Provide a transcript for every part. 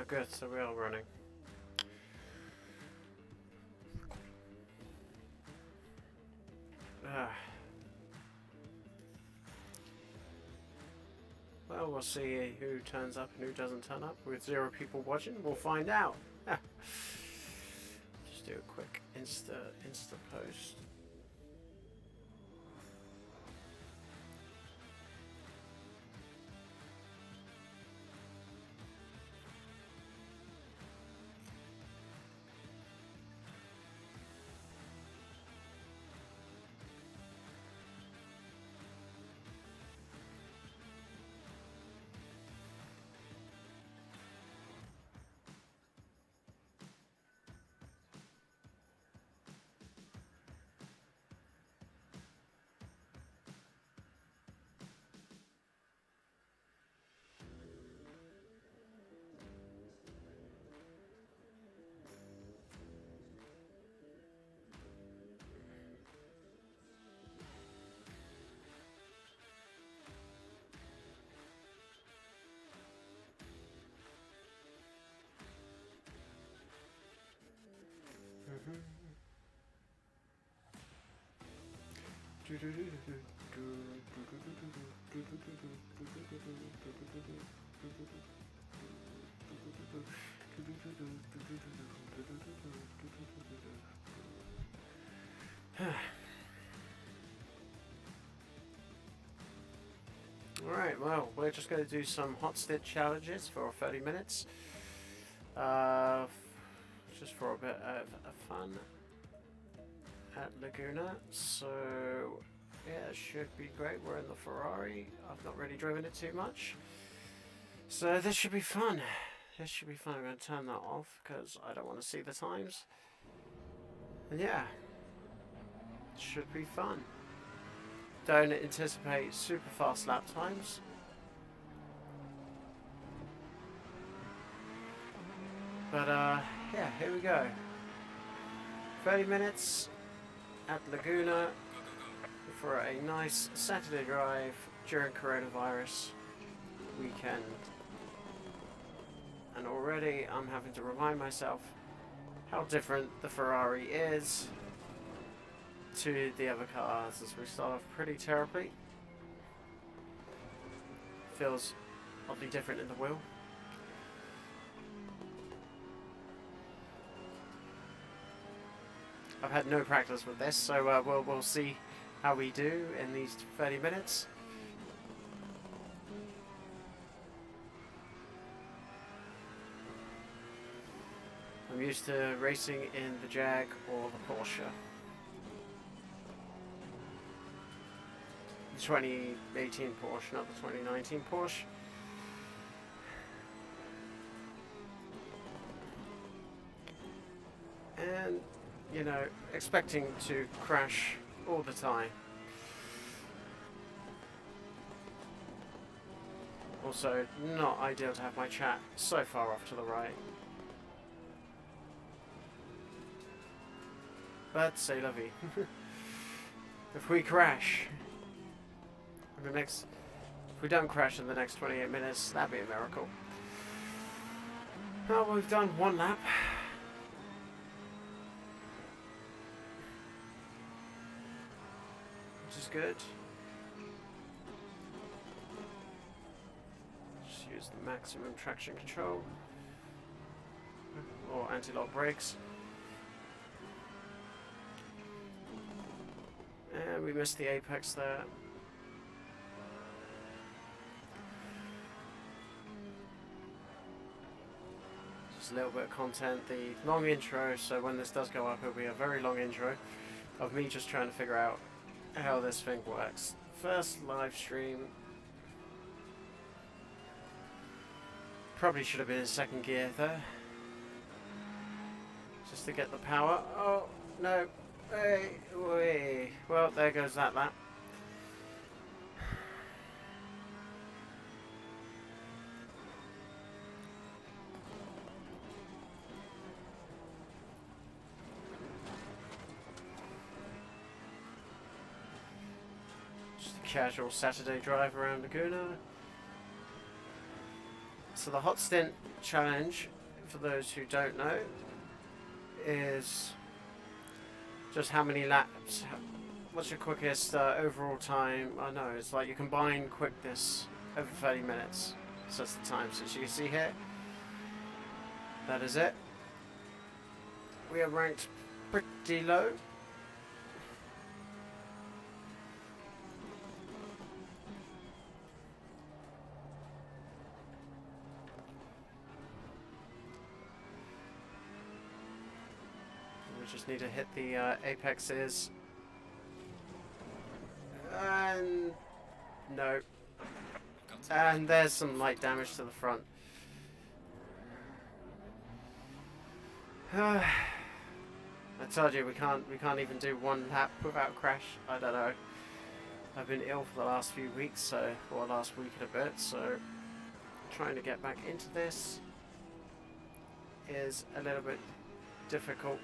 good, so we are running. Well, we'll see who turns up and who doesn't turn up. With 0 people watching, we'll find out. Just do a quick Insta post. Alright, well, we're just going to do some HotStint challenges for 30 minutes. Just for a bit of fun at Laguna. So, yeah, it should be great. We're in the Ferrari. I've not really driven it too much. So this should be fun. This should be fun. I'm going to turn that off because I don't want to see the times. And yeah, it should be fun. Don't anticipate super fast lap times. But yeah, here we go. 30 minutes at Laguna for a nice Saturday drive during coronavirus weekend. And already I'm having to remind myself how different the Ferrari is to the other cars as we start off pretty terribly. Feels oddly different in the wheel. I've had no practice with this, so we'll see how we do in these 30 minutes. I'm used to racing in the Jag or the Porsche. The 2018 Porsche, not the 2019 Porsche. And, you know, expecting to crash all the time. Also, not ideal to have my chat so far off to the right. But c'est la vie. If we crash, if we don't crash in the next 28 minutes, that'd be a miracle. Well, we've done one lap. Which is good. Just use the maximum traction control. Or anti-lock brakes. And we missed the apex there. Just a little bit of content. The long intro, so when this does go up, it'll be a very long intro of me just trying to figure out how this thing works. First live stream. Probably should have been in second gear there. Just to get the power. Oh, no. Hey, wait. Well, there goes that lap. Just a casual Saturday drive around Laguna. So the HotStint challenge, for those who don't know, is just how many laps, what's your quickest overall time. I know, it's like you combine quickness over 30 minutes. So that's the time. So as you can see here, that is it. We are ranked pretty low. We just need to hit the apexes. And no. And there's some light damage to the front. I told you we can't even do one lap without crash. I don't know. I've been ill for the last few weeks, or last week and a bit, so trying to get back into this is a little bit difficult.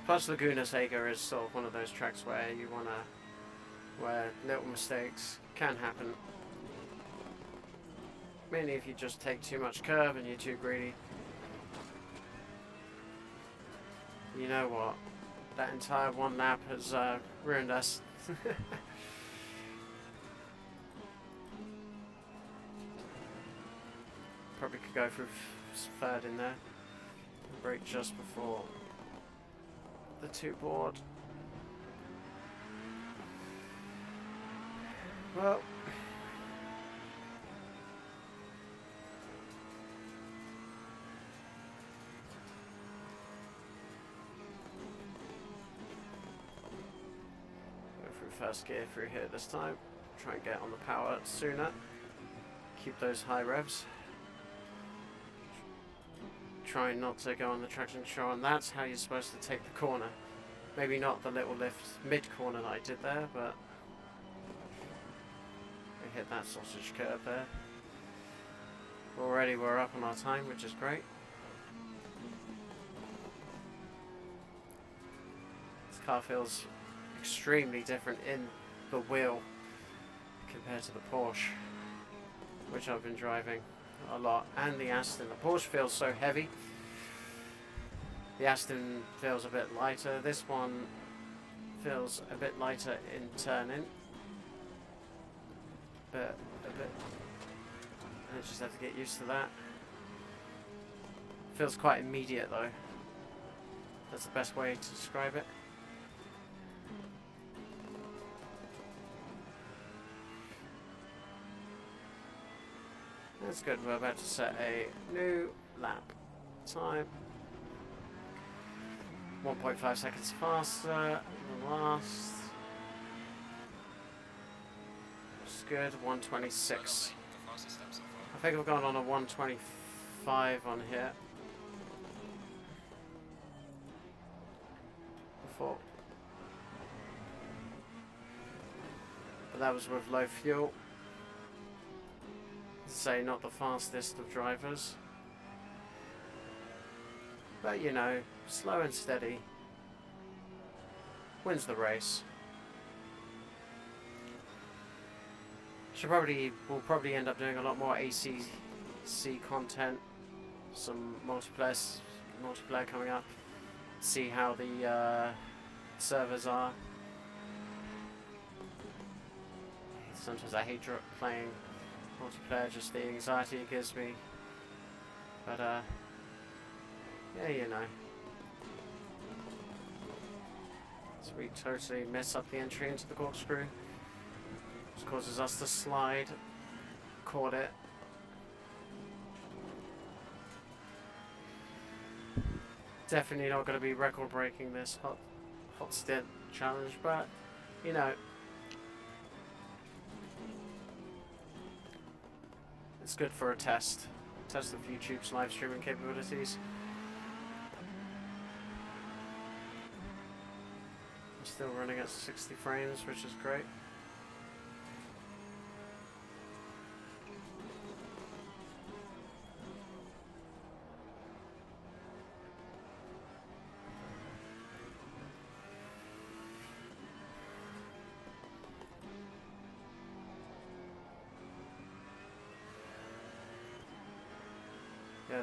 Plus Laguna Seca is sort of one of those tracks where where little mistakes can happen. Mainly if you just take too much curve and you're too greedy. You know what? That entire one lap has ruined us. Probably could go through third in there. Brake just before the two board. Well, go through first gear through here this time. Try and get on the power sooner. Keep those high revs. Try not to go on the traction control, and that's how you're supposed to take the corner. Maybe not the little lift mid-corner that I did there, but we hit that sausage curve there. Already we're up on our time, which is great. This car feels extremely different in the wheel compared to the Porsche, which I've been driving a lot, and the Aston. The Porsche feels so heavy. The Aston feels a bit lighter. This one feels a bit lighter in turning, but a bit. I just have to get used to that. Feels quite immediate though. That's the best way to describe it. That's good. We're about to set a new lap time. 1.5 seconds faster than the last. It's good. 126. I think I've gone on a 125 on here before, but that was with low fuel. Say not the fastest of drivers, but you know, slow and steady wins the race. We'll probably end up doing a lot more ACC content, some multiplayer coming up. See how the servers are. Sometimes I hate playing multiplayer, just the anxiety it gives me. But yeah, you know. So we totally mess up the entry into the corkscrew. Which causes us to slide. Caught it. Definitely not going to be record breaking this HotStint challenge, but you know, it's good for a test of YouTube's live streaming capabilities. I'm still running at 60 frames, which is great.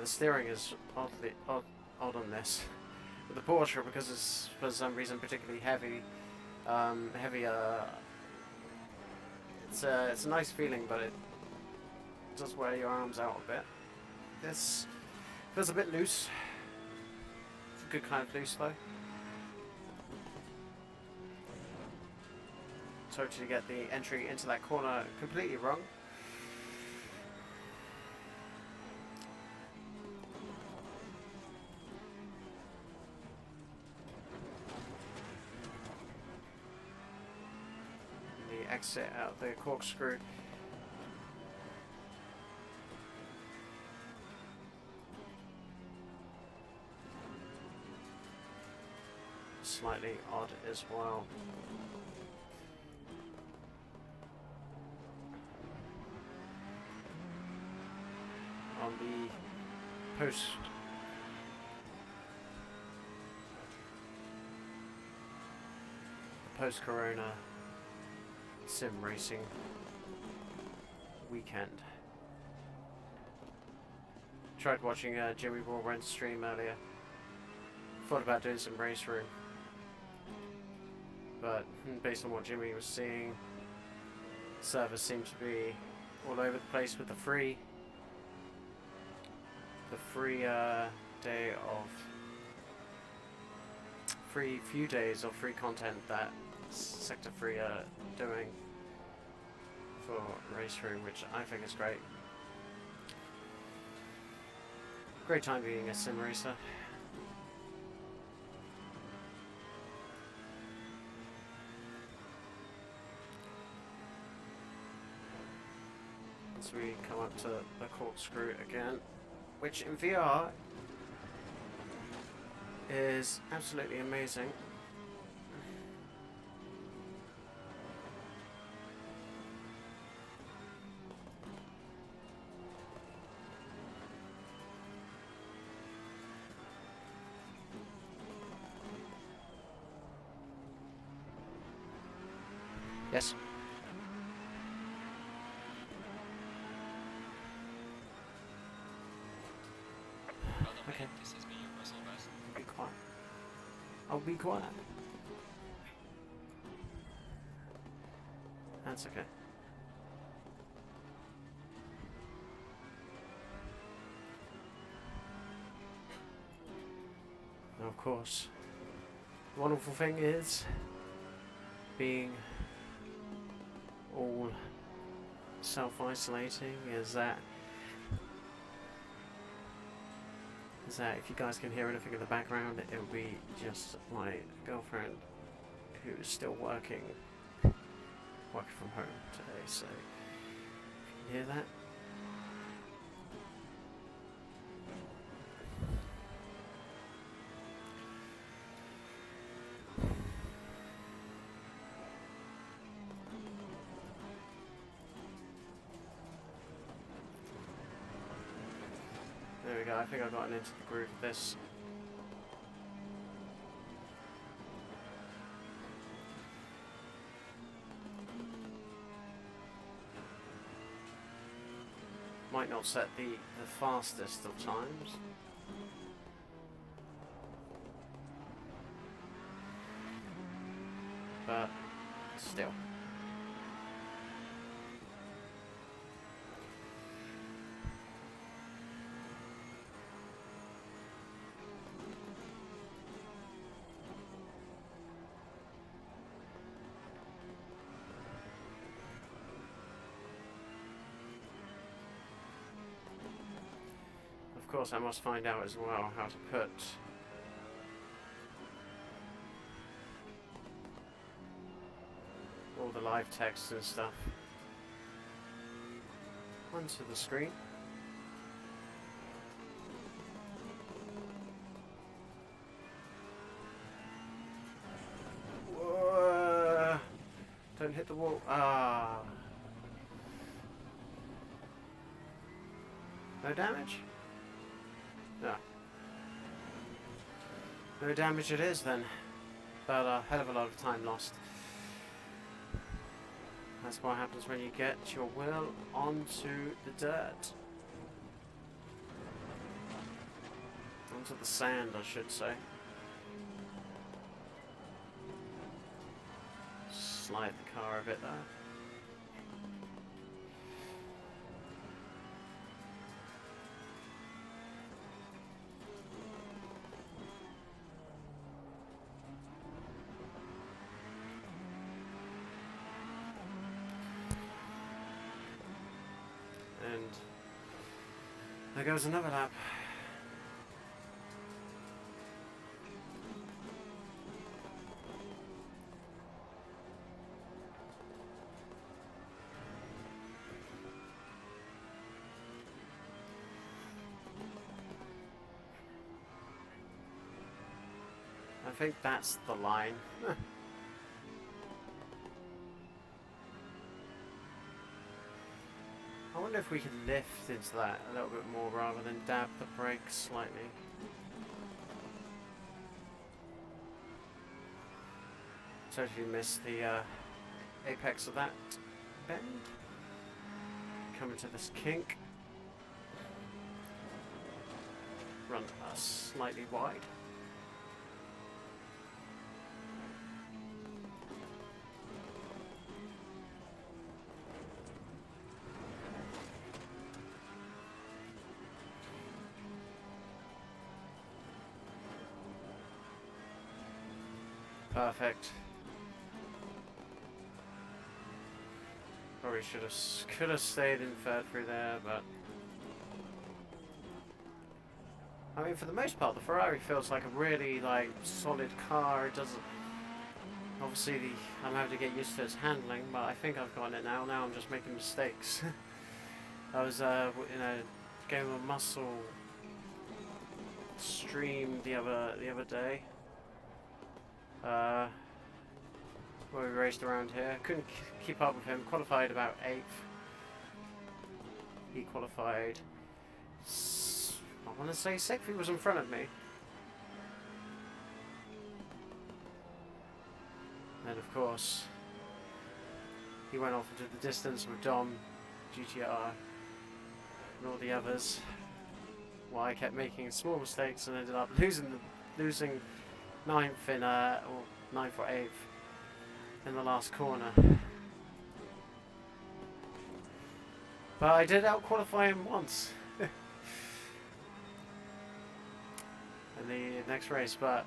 the steering is odd on this. With the Porsche, because it's for some reason particularly heavy, it's a nice feeling, but it does wear your arms out a bit. This feels a bit loose. It's a good kind of loose though. Totally get the entry into that corner completely wrong. The exit out the corkscrew. Slightly odd as well. On the post-corona sim racing weekend. Tried watching Jimmy Warren's stream earlier. Thought about doing some race room, but based on what Jimmy was seeing, servers seem to be all over the place with the free few days of free content that Sector 3 are doing for race room, which I think is great. Great time being a sim racer. Once we come up to the corkscrew again, which in VR is absolutely amazing. Yes. Okay. Be quiet. I'll be quiet. That's okay. Now, of course, the wonderful thing is being all self-isolating is that if you guys can hear anything in the background, it'll be just my girlfriend who is still working from home today, so if you can hear that. There we go, I think I've gotten into the groove of this. Might not set the fastest of times. But still. Of course, I must find out as well how to put all the live text and stuff onto the screen. Whoa. Don't hit the wall. Ah. No damage? No. No damage it is then, but a hell of a lot of time lost. That's what happens when you get your wheel onto the dirt. onto the sand, I should say. Slide the car a bit there. And there goes another lap. I think that's the line. I wonder if we can lift into that a little bit more rather than dab the brakes slightly. Totally missed the apex of that bend. Coming to this kink. Run slightly wide. Perfect. Probably could have stayed in third through there, but I mean, for the most part, the Ferrari feels like a really solid car. It doesn't. Obviously, I'm having to get used to its handling, but I think I've gotten it now. Now I'm just making mistakes. I was in a Game of Muscle stream the other day. Where we raced around here. Couldn't keep up with him. Qualified about 8th. He qualified, I want to say 6th. He was in front of me. And of course, he went off into the distance with Dom, GTR, and all the others. While I kept making small mistakes and ended up losing 9th in or 9th or 8th in the last corner. But I did out-qualify him once in the next race, but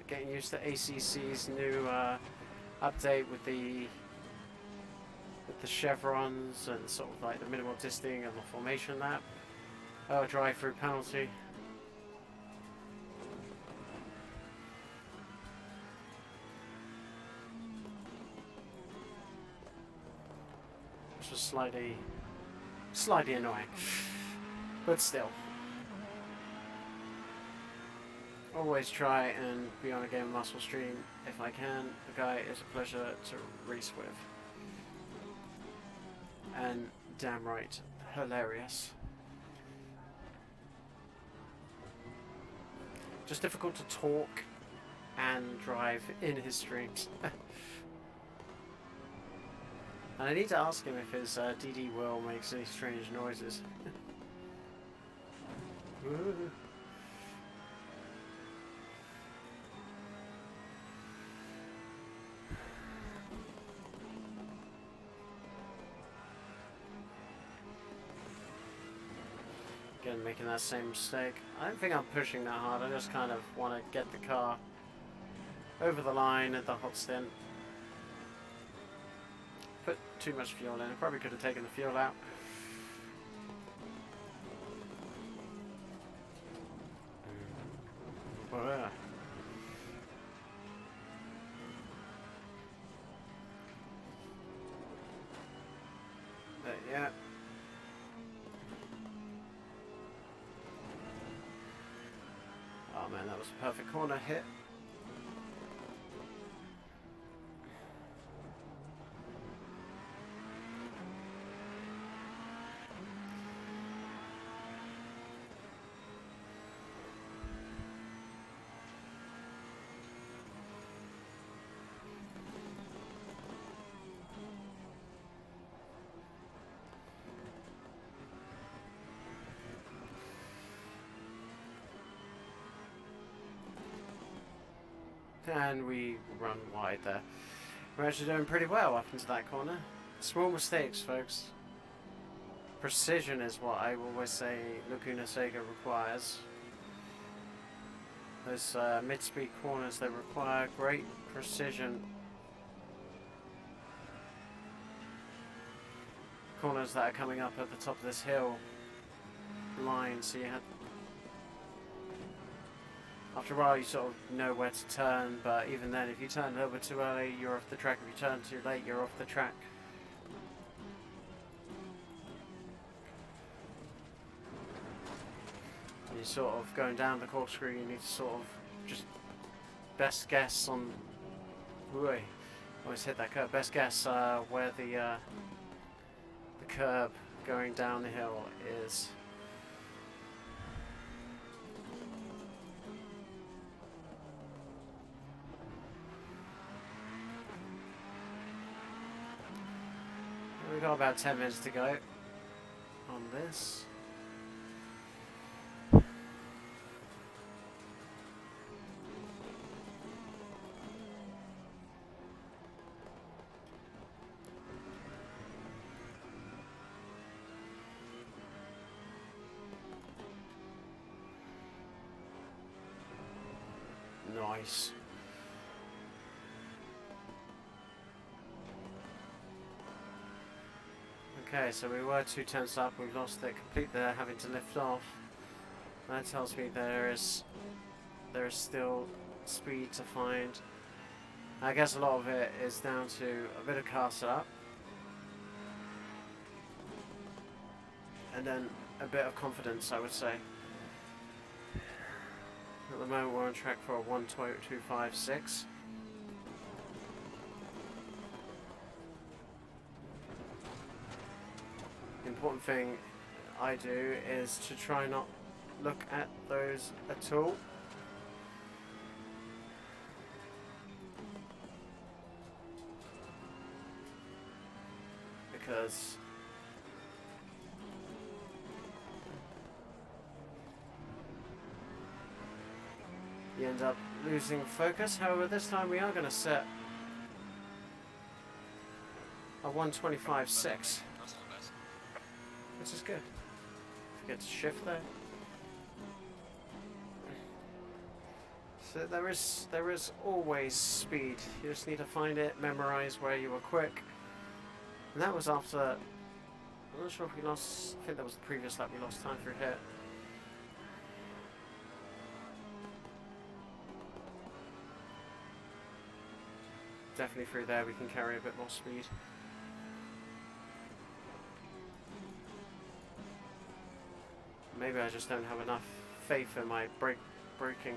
getting used to ACC's new update with the chevrons and sort of like the minimal disting and the formation lap. Oh, drive-through penalty. Which was slightly annoying, but still. Always try and be on a Game of Muscle stream if I can. The guy is a pleasure to race with. And damn right, hilarious. Just difficult to talk and drive in his streams. And I need to ask him if his DD wheel makes any strange noises. Again, making that same mistake. I don't think I'm pushing that hard. I just kind of want to get the car over the line at the HotStint. Put too much fuel in. I probably could have taken the fuel out. Yeah. Oh man, that was a perfect corner hit. And we run wide there. We're actually doing pretty well up into that corner. Small mistakes, folks. Precision is what I always say Laguna Seca requires. Those mid-speed corners, they require great precision. Corners that are coming up at the top of this hill line, so you have, after a while you sort of know where to turn, but even then if you turn a little bit too early you're off the track, if you turn too late you're off the track. And you're sort of going down the corkscrew, you need to sort of just best guess on, ooh, always hit that curve, best guess where the curb going down the hill is. We've got about 10 minutes to go on this. Nice. Okay, so we were 2 tenths up, we've lost it completely there, having to lift off. That tells me there is still speed to find. I guess a lot of it is down to a bit of car setup, and then a bit of confidence, I would say. At the moment we're on track for a 1.256. The important thing I do is to try not look at those at all. Because you end up losing focus. However, this time we are going to set a 125.6, which is good. Forget to shift there. So there is always speed. You just need to find it, memorize where you were quick. And that was after, I'm not sure if we lost, I think that was the previous lap we lost time through here. Definitely through there we can carry a bit more speed. Maybe I just don't have enough faith in my braking.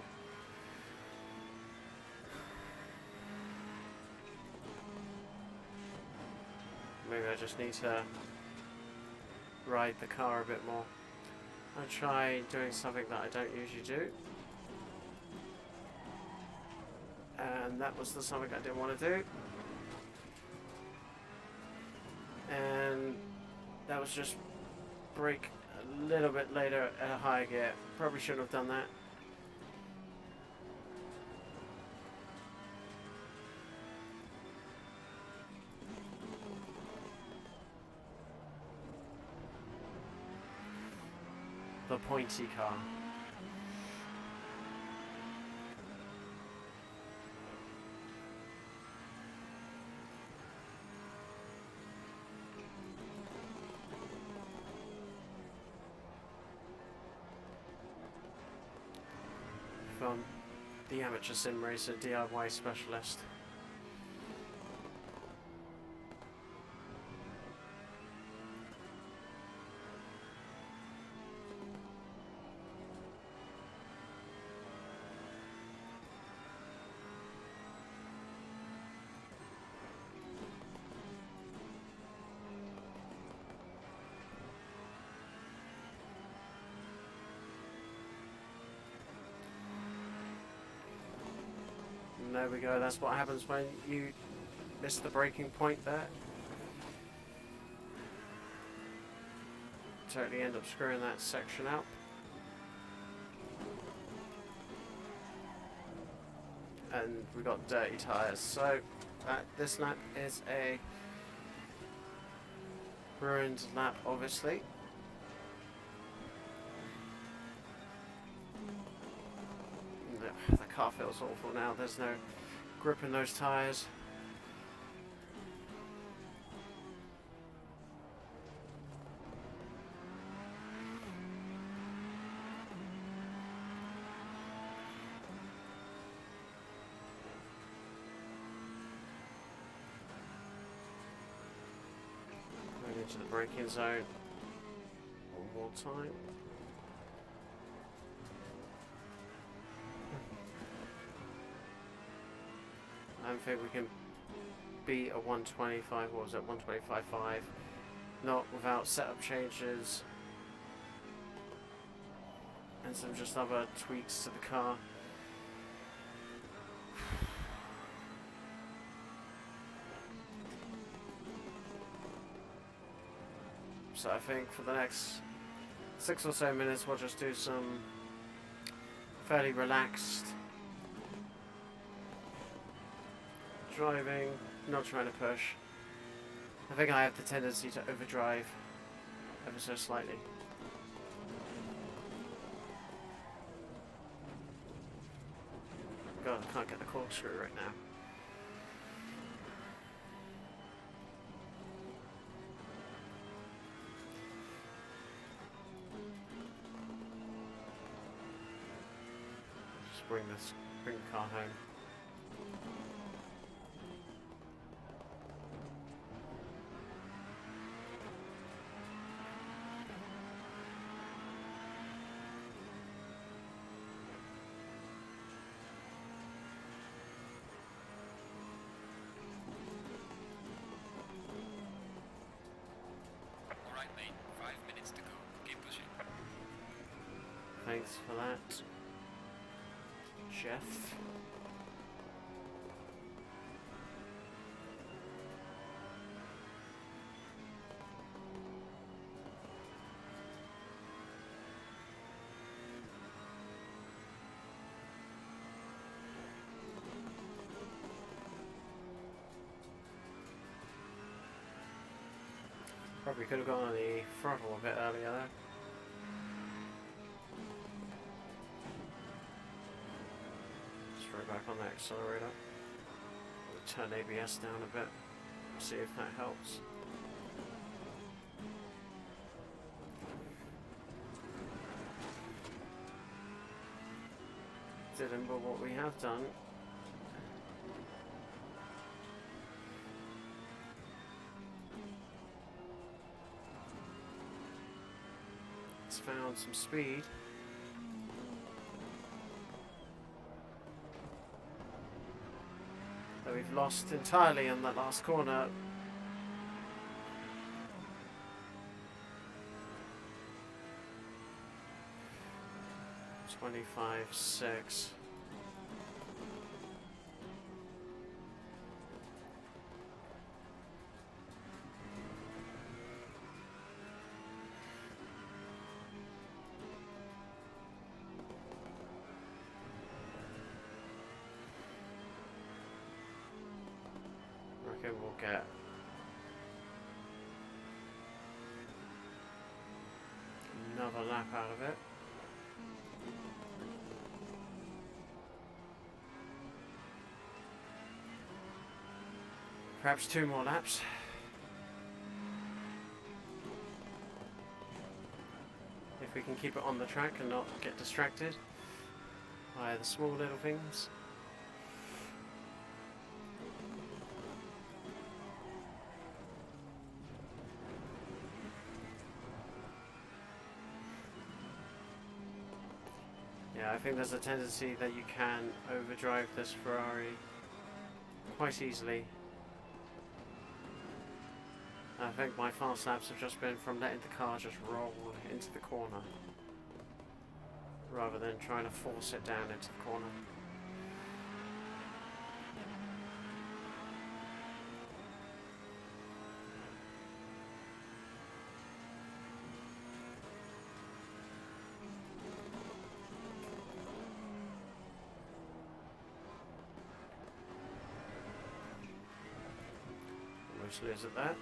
Maybe I just need to ride the car a bit more. I'll try doing something that I don't usually do. And that was something I didn't want to do. And that was just brake a little bit later at a higher gear. Probably shouldn't have done that. The pointy car. From the amateur sim racer DIY specialist. And there we go, that's what happens when you miss the braking point there. Totally end up screwing that section up. and we got dirty tyres. So this lap is a ruined lap, obviously. The car feels awful now. There's no grip in those tyres. Going into the braking zone one more time. I don't think we can beat a 125, what was it, 125.5, not without setup changes and some just other tweaks to the car. So I think for the next 6 or so minutes we'll just do some fairly relaxed driving, not trying to push. I think I have the tendency to overdrive ever so slightly. God, I can't get the corkscrew right now. Just bring the car home. Thanks for that, Jeff. Probably could have gone on the throttle a bit earlier though. Back on the accelerator. We'll turn ABS down a bit, see if that helps. Didn't, but what we have done is found some speed. That we've lost entirely in that last corner. .25.6. Okay, we'll get another lap out of it. Perhaps 2 more laps. If we can keep it on the track and not get distracted by the small little things. Yeah, I think there's a tendency that you can overdrive this Ferrari quite easily. I think my fast laps have just been from letting the car just roll into the corner rather than trying to force it down into the corner. Just lose it there.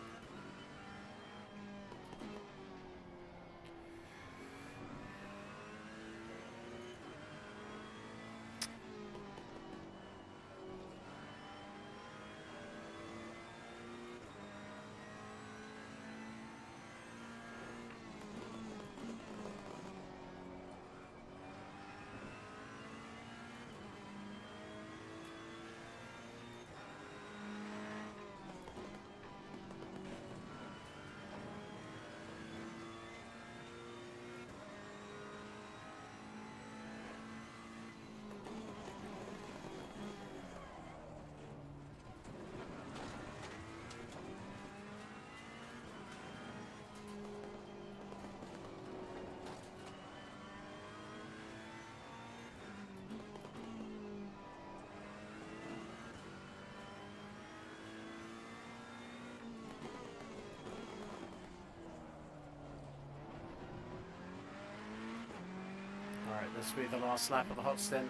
Alright, this will be the last lap of the HotStint.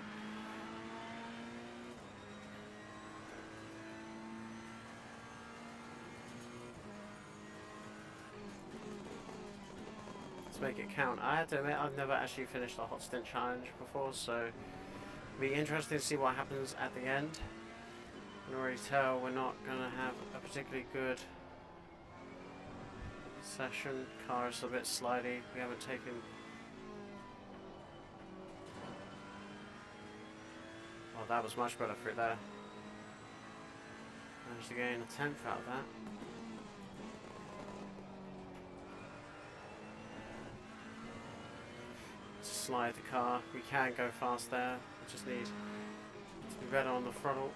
Let's make it count. I have to admit, I've never actually finished the HotStint challenge before, so it'll be interesting to see what happens at the end. I can already tell we're not going to have a particularly good session. Car is a bit slidey. We haven't taken... Well, that was much better through there. Managed to gain a 10th out of that. Slide the car. We can go fast there. We just need to be better on the throttle.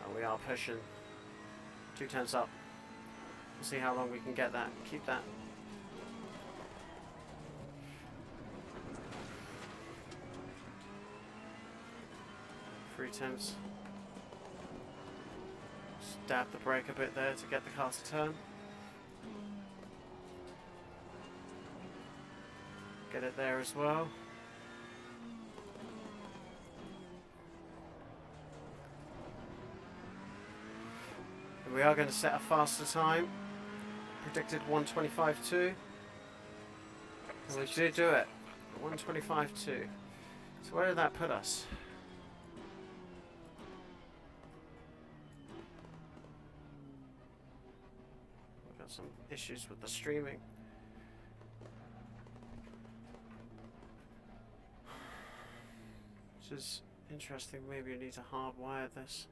Oh, we are pushing 2/10 up. We'll see how long we can get that. Keep that. Three tenths. Stab the brake a bit there to get the car to turn. Get it there as well. And we are going to set a faster time. Predicted 1:25.2. And we did do it. 1:25.2. So where did that put us? We've got some issues with the streaming. Which is interesting. Maybe you need to hardwire this.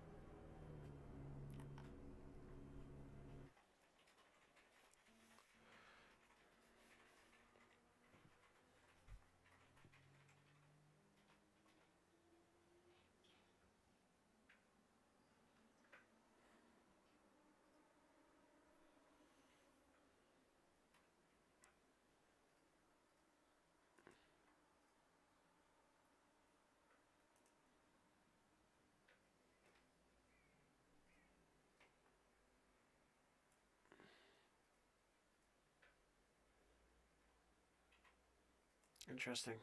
Interesting.